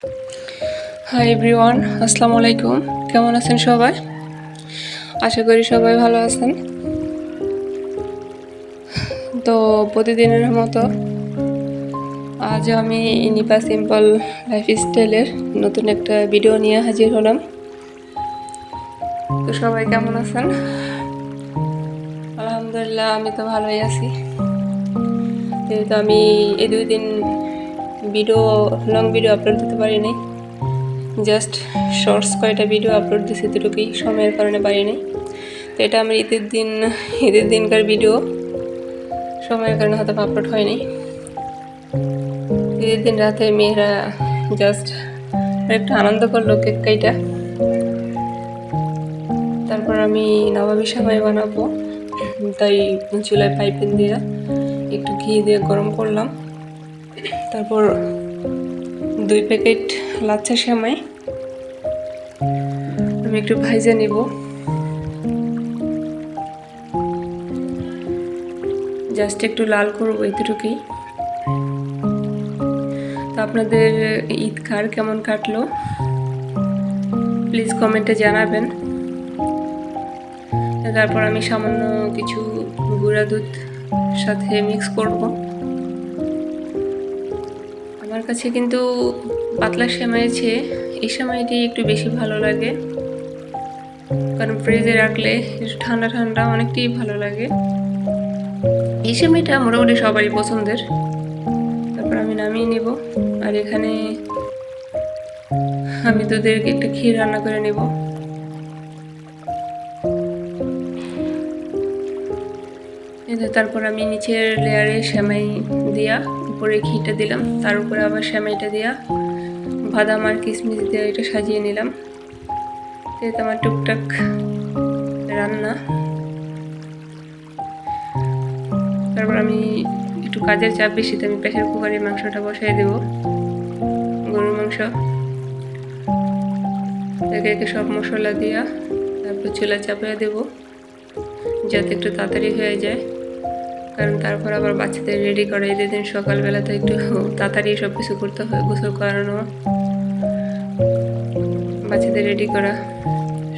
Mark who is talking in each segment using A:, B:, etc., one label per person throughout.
A: Hi everyone, আসসালামু আলাইকুম। কেমন আছেন সবাই? আশা করি সবাই ভালো আছেন। তো প্রতিদিনের মতো আজ আমি নিপা সিম্পল লাইফস্টাইলের নতুন একটা ভিডিও নিয়ে হাজির হলাম। তো সবাই কেমন আছেন? আলহামদুলিল্লাহ, আমি তো ভালোই আছি। যেহেতু আমি এই 2 দিন লং ভিডিও আপলোড দিতে পারিনি, জাস্ট শর্টস কয়টা ভিডিও আপলোড দিছি, এতটুকুই, সময়ের কারণে পারিনি। তো এটা আমার ঈদের দিনকার ভিডিও, সময়ের কারণে হয়তো আপলোড হয়নি। ঈদের দিন রাতে মেয়েরা জাস্ট একটু আনন্দ করলো কেক কাইটা। তারপর আমি নবাবী সেমাই বানাবো, তাই চুলায় পাইপিং দিয়ে একটু ঘি দিয়ে গরম করলাম। তারপর 2 প্যাকেট লাচ্ছা সেমাই আমি একটু ভাইজে নিব। জাস্ট একটু লাল করবো, এতটুকুই। তো আপনাদের ঈদ কার কেমন কাটলো প্লিজ কমেন্টে জানাবেন। তারপর আমি সামান্য কিছু গুঁড়া দুধ সাথে মিক্স করব। আমার কাছে কিন্তু পাতলা সেমাইয়ের চেয়ে এই সেমাইটি একটু বেশি ভালো লাগে, কারণ ফ্রিজে রাখলে একটু ঠান্ডা ঠান্ডা অনেকটাই ভালো লাগে। এই সেমাইটা মোটামুটি সবারই পছন্দের। তারপর আমি নামিয়ে নেব। আর এখানে আমি তোদেরকে একটা ক্ষীর রান্না করে নেব। তারপর আমি নিচের লেয়ারে সেমাই দিয়া উপরে ঘিটা দিলাম, তার উপরে আবার সেমাইটা দিয়া বাদাম আর কিশমিশ দিয়ে এটা সাজিয়ে নিলাম। এটা আমার টুকটাক রান্না। তারপর আমি একটু কাজের চাপ বেশিতে আমি প্রেসার কুকারে মাংসটা বসাই দেব, গরুর মাংস। একে একে সব মশলা দিয়া তারপর চুলা চাপিয়ে দেব, যাতে একটু তাড়াতাড়ি হয়ে যায়। কারণ তারপর আবার বাচ্চাদের রেডি করা, ঈদের দিন সকালবেলা তো একটু তাড়াতাড়ি সব কিছু করতে হয়, গোসল করানো, বাচ্চাদের রেডি করা,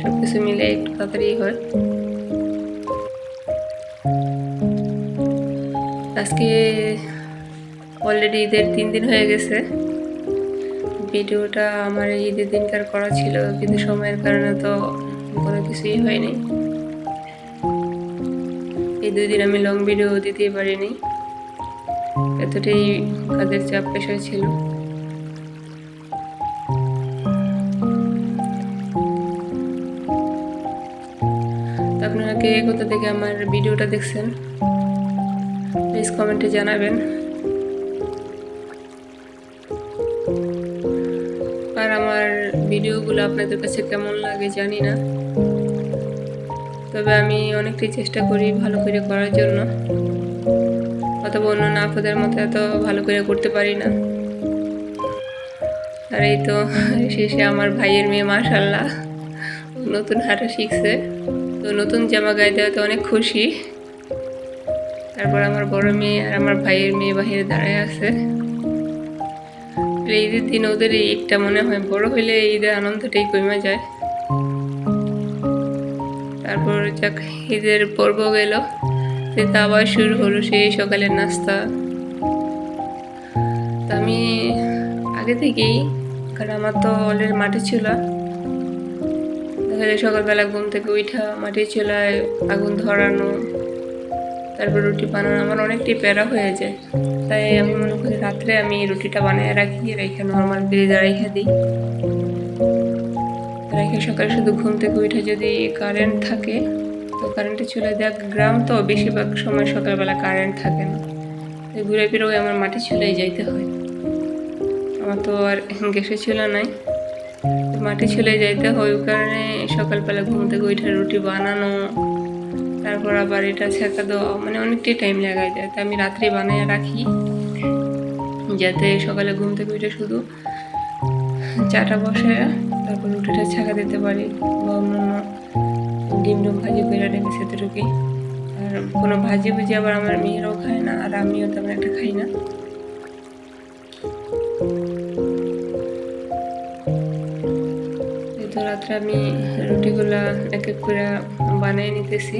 A: সব কিছু মিলে একটু তাড়াতাড়ি হয়। আজকে অলরেডি ঈদের 3 দিন হয়ে গেছে। ভিডিওটা আমার ঈদের দিনকার করা ছিল, কিন্তু সময়ের কারণে তো কোনো কিছুই হয়নি। এই 2 দিন আমি লং ভিডিও দিতেই পারিনি, এতটাই কাজের চাপ প্রেশার ছিল। আপনারা কে কোথা থেকে আমার ভিডিওটা দেখছেন প্লিজ কমেন্টে জানাবেন। আর আমার ভিডিওগুলো আপনাদের কাছে কেমন লাগে জানি না, তবে আমি অনেকটাই চেষ্টা করি ভালো করে করার জন্য, অথবা অন্য আপুদের মতো এত ভালো করে করতে পারি না। আর এই তো শেষে আমার ভাইয়ের মেয়ে মাশাআল্লাহ নতুন হাঁটা শিখছে, তো নতুন জামা গায়ে দেওয়াতে অনেক খুশি। তারপর আমার বড় মেয়ে আর আমার ভাইয়ের মেয়ে বাহিরে দাঁড়ায় আছে। ঈদের দিন ওদের এই ঈদটা মনে হয়, বড় হইলে ঈদের আনন্দটাই কমে যায়। তারপর যাক, ঈদের পর্ব গেল, সেটা আবার শুরু হলো সেই সকালের নাস্তা। তা আমি আগে থেকেই, কারণ আমার তো অলরেডি মাটি চুলা, তাহলে সকালবেলা ঘুম থেকে উঠা মাটির চুলায় আগুন ধরানো, তারপর রুটি বানানো আমার অনেকটাই প্যারা হয়ে যায়। তাই আমি মনে করি রাত্রে আমি রুটিটা বানিয়ে রেখে নর্মাল ফ্রিজে রেখে দিই। রেখে সকালে শুধু ঘুম থেকে উঠে যদি কারেন্ট থাকে, তো কারেন্টের চুলায় দেখ, গ্রাম তো বেশিরভাগ সময় সকালবেলা কারেন্ট থাকে না, তাই ঘুরে ফিরে ওই আমার মাটির চুলায় যাইতে হয়। আমার তো আর গ্যাসের চুলা নাই, মাটির চুলায় যাইতে হয়। ওই কারণে সকালবেলা ঘুম থেকে উঠে রুটি বানানো, তারপর আবার এটা ছেঁকা দেওয়া, মানে অনেকটাই টাইম লাগাই যায়। তাই আমি রাত্রে বানিয়ে রাখি, যাতে সকালে ঘুম থেকে উঠে শুধু চাটা বসে তারপর রুটিটা ছেঁকা দিতে পারি, বা অন্যান্য ডিম ভাজি করে রেখে সেতুটুকুই। আর কোনো ভাজি ভুজি আবার আমার মেয়েরাও খায় না, আর আমিও তেমন একটা খাই না। তো রাত্রে আমি রুটিগুলা এক এক করে বানিয়ে নিতেছি।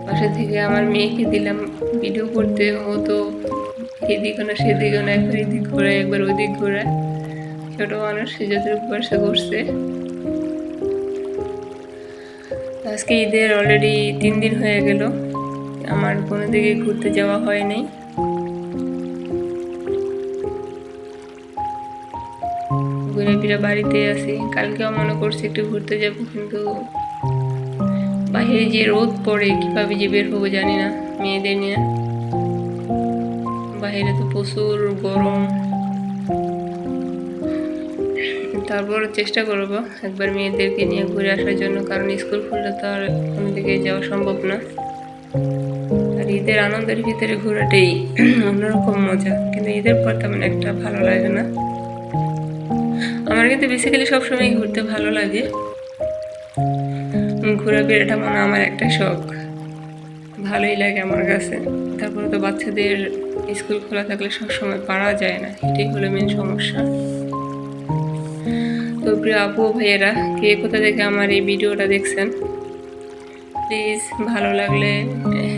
A: বাসা থেকে আমার মেয়েকে দিলাম ভিডিও করতে, ও তো এদিকে না সেদিকে না, একবার এদিক ঘোরায় একবার ওদিক ঘোরায়। ছোট মানুষ, সে যতটুকু পারছে করছে। আজকে ঈদের অলরেডি 3 দিন হয়ে গেল, আমার কোনো দিকে ঘুরতে যাওয়া হয় নাই। ঘুরে ফিরে বাড়িতে আছি। কালকেও মনে করছি একটু ঘুরতে যাব, কিন্তু বাইরে যে রোদ পড়ে কিভাবে যে বের হবো জানি না মেয়েদের নিয়ে। বাইরে তো প্রচুর গরম। তারপর চেষ্টা করব একবার মেয়েদেরকে নিয়ে ঘুরে আসার জন্য, কারণ স্কুল খুললে তো আর কোনো দিকে যাওয়া সম্ভব না। আর ঈদের আনন্দের ভিতরে ঘোরাটাই অন্যরকম মজা, কিন্তু ঈদের পর তেমন একটা ভালো লাগে না। আমার কিন্তু বেসিক্যালি সবসময় ঘুরতে ভালো লাগে। ঘোরাফেরাটা মানে আমার একটা শখ, ভালোই লাগে আমার কাছে। তারপরে তো বাচ্চাদের স্কুল খোলা থাকলে সবসময় পারা যায় না, এটাই হলো মেন সমস্যা। তো প্রিয় আপু ভাইয়েরা, কে কোথা থেকে আমার এই ভিডিওটা দেখছেন, প্লিজ ভালো লাগলে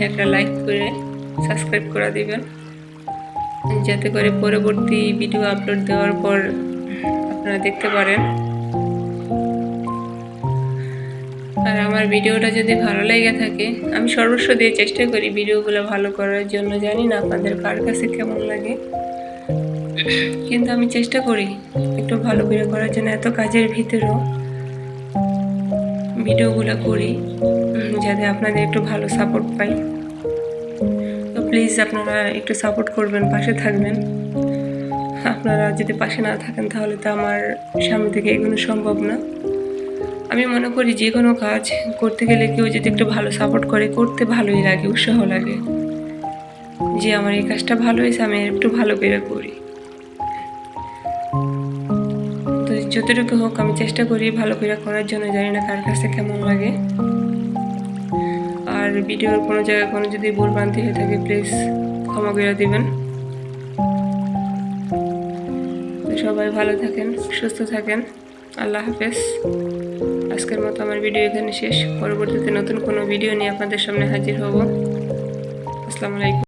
A: একটা লাইক করে সাবস্ক্রাইব করে দিবেন, যাতে করে পরবর্তী ভিডিও আপলোড দেওয়ার পর আপনারা দেখতে পারেন। আর আমার ভিডিওটা যদি ভালো লেগে থাকে, আমি সর্বস্ব দিয়ে চেষ্টা করি ভিডিওগুলো ভালো করার জন্য। জানি না আপনাদের কার কাছে কেমন লাগে, কিন্তু আমি চেষ্টা করি একটু ভালো করে করার জন্য। এত কাজের ভিতরেও ভিডিওগুলো করি যাতে আপনাদের একটু ভালো সাপোর্ট পাই। তো প্লিজ আপনারা একটু সাপোর্ট করবেন, পাশে থাকবেন। আপনারা যদি পাশে না থাকেন তাহলে তো আমার সামনে থেকে এগোনো সম্ভব না। আমি মনে করি যে কোনো কাজ করতে গেলে কেউ যদি একটু ভালো সাপোর্ট করে, করতে ভালোই লাগে, উৎসাহ লাগে যে আমার এই কাজটা ভালো হয়েছে, আমি একটু ভালো করে করি। তো যতটুকু হোক আমি চেষ্টা করি ভালো করে করার জন্য। জানি না কার কাছে কেমন লাগে। আর ভিডিওর কোনো জায়গায় কোনো যদি ভুল ভ্রান্তি হয়ে থাকে, প্লিজ ক্ষমা করে দিবেন। তো সবাই ভালো থাকেন, সুস্থ থাকেন। আল্লাহ হাফেজ। আজকের মতো আমার ভিডিও এখানে শেষ। পরবর্তীতে নতুন কোনো ভিডিও নিয়ে আপনাদের সামনে হাজির হব। আসসালামু আলাইকুম।